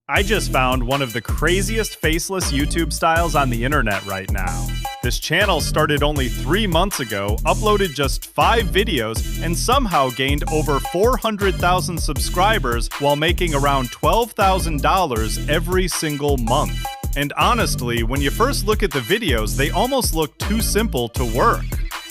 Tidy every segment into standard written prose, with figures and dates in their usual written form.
I just found one of the craziest faceless YouTube styles on the internet right now. This channel started only 3 months ago, uploaded just 5 videos, and somehow gained over 400,000 subscribers while making around $12,000 every single month. And honestly, when you first look at the videos, they almost look too simple to work.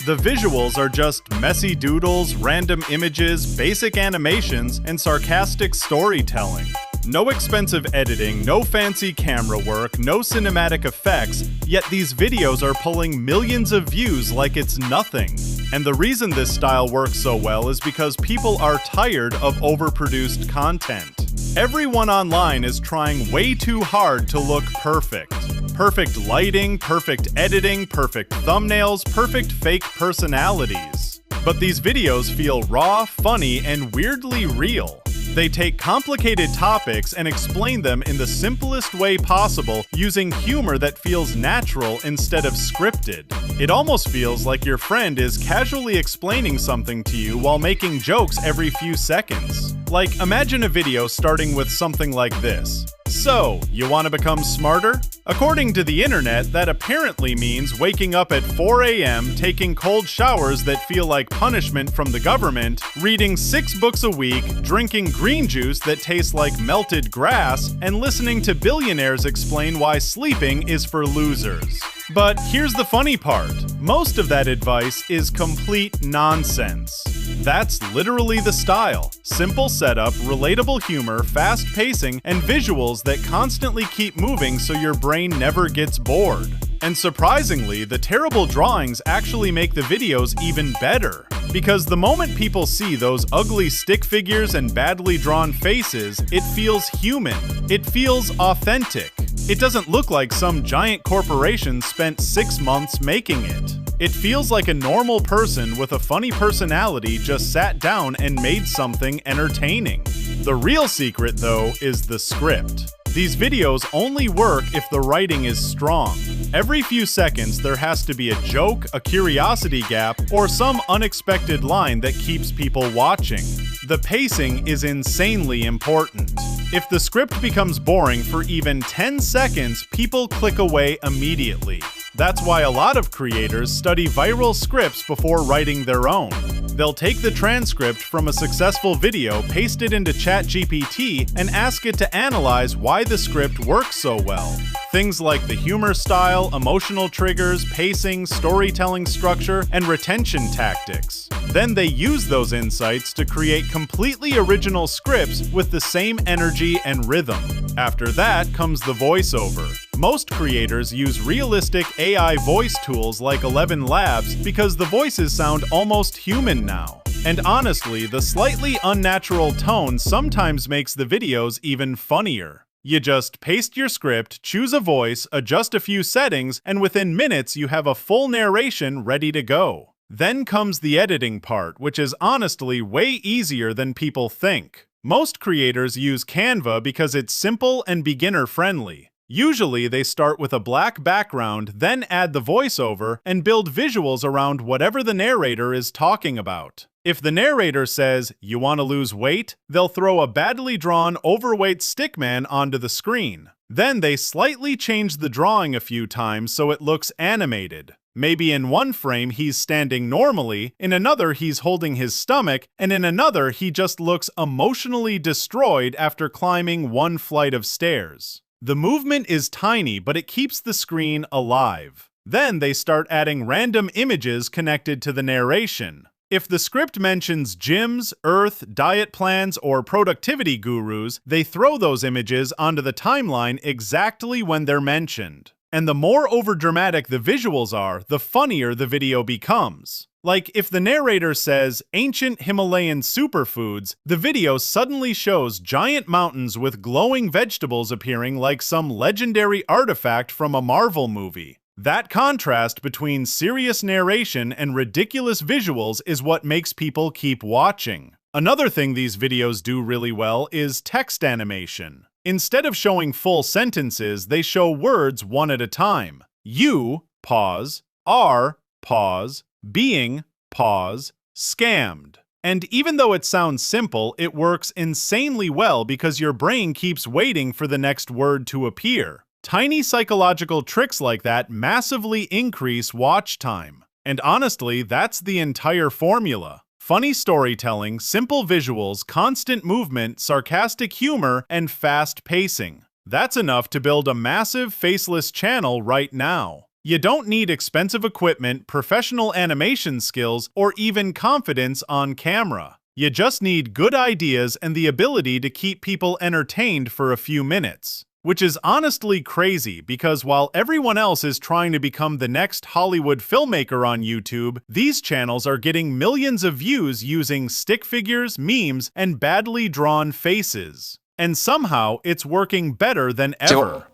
The visuals are just messy doodles, random images, basic animations, and sarcastic storytelling. No expensive editing, no fancy camera work, no cinematic effects, yet these videos are pulling millions of views like it's nothing. And the reason this style works so well is because people are tired of overproduced content. Everyone online is trying way too hard to look perfect. Perfect lighting, perfect editing, perfect thumbnails, perfect fake personalities. But these videos feel raw, funny, and weirdly real. They take complicated topics and explain them in the simplest way possible using humor that feels natural instead of scripted. It almost feels like your friend is casually explaining something to you while making jokes every few seconds. Like, imagine a video starting with something like this. So, you want to become smarter? According to the internet, that apparently means waking up at 4 a.m., taking cold showers that feel like punishment from the government, reading 6 books a week, drinking green juice that tastes like melted grass, and listening to billionaires explain why sleeping is for losers. But here's the funny part. Most of that advice is complete nonsense. That's literally the style. Simple setup, relatable humor, fast pacing, and visuals that constantly keep moving so your brain never gets bored. And surprisingly, the terrible drawings actually make the videos even better. Because the moment people see those ugly stick figures and badly drawn faces, it feels human. It feels authentic. It doesn't look like some giant corporation spent 6 months making it. It feels like a normal person with a funny personality just sat down and made something entertaining. The real secret, though, is the script. These videos only work if the writing is strong. Every few seconds, there has to be a joke, a curiosity gap, or some unexpected line that keeps people watching. The pacing is insanely important. If the script becomes boring for even 10 seconds, people click away immediately. That's why a lot of creators study viral scripts before writing their own. They'll take the transcript from a successful video, paste it into ChatGPT, and ask it to analyze why the script works so well. Things like the humor style, emotional triggers, pacing, storytelling structure, and retention tactics. Then they use those insights to create completely original scripts with the same energy and rhythm. After that comes the voiceover. Most creators use realistic AI voice tools like 11 Labs because the voices sound almost human now. And honestly, the slightly unnatural tone sometimes makes the videos even funnier. You just paste your script, choose a voice, adjust a few settings, and within minutes you have a full narration ready to go. Then comes the editing part, which is honestly way easier than people think. Most creators use Canva because it's simple and beginner-friendly. Usually, they start with a black background, then add the voiceover, and build visuals around whatever the narrator is talking about. If the narrator says, "You want to lose weight?" they'll throw a badly drawn, overweight stickman onto the screen. Then they slightly change the drawing a few times so it looks animated. Maybe in one frame he's standing normally, in another he's holding his stomach, and in another he just looks emotionally destroyed after climbing 1 flight of stairs. The movement is tiny, but it keeps the screen alive. Then they start adding random images connected to the narration. If the script mentions gyms, Earth, diet plans, or productivity gurus, they throw those images onto the timeline exactly when they're mentioned. And the more overdramatic the visuals are, the funnier the video becomes. Like, if the narrator says, "ancient Himalayan superfoods," the video suddenly shows giant mountains with glowing vegetables appearing like some legendary artifact from a Marvel movie. That contrast between serious narration and ridiculous visuals is what makes people keep watching. Another thing these videos do really well is text animation. Instead of showing full sentences, they show words one at a time. You, pause, are, pause, being, pause, scammed. And even though it sounds simple, it works insanely well because your brain keeps waiting for the next word to appear. Tiny psychological tricks like that massively increase watch time. And honestly, that's the entire formula. Funny storytelling, simple visuals, constant movement, sarcastic humor, and fast pacing. That's enough to build a massive faceless channel right now. You don't need expensive equipment, professional animation skills, or even confidence on camera. You just need good ideas and the ability to keep people entertained for a few minutes. Which is honestly crazy because while everyone else is trying to become the next Hollywood filmmaker on YouTube, these channels are getting millions of views using stick figures, memes, and badly drawn faces. And somehow, it's working better than ever.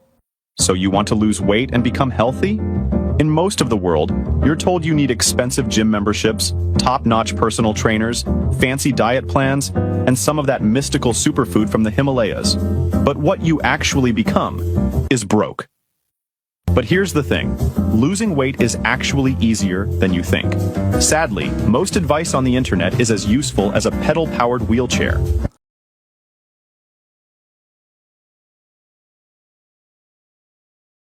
So you want to lose weight and become healthy? In most of the world, you're told you need expensive gym memberships, top-notch personal trainers, fancy diet plans, and some of that mystical superfood from the Himalayas. But what you actually become is broke. But here's the thing, losing weight is actually easier than you think. Sadly, most advice on the internet is as useful as a pedal-powered wheelchair.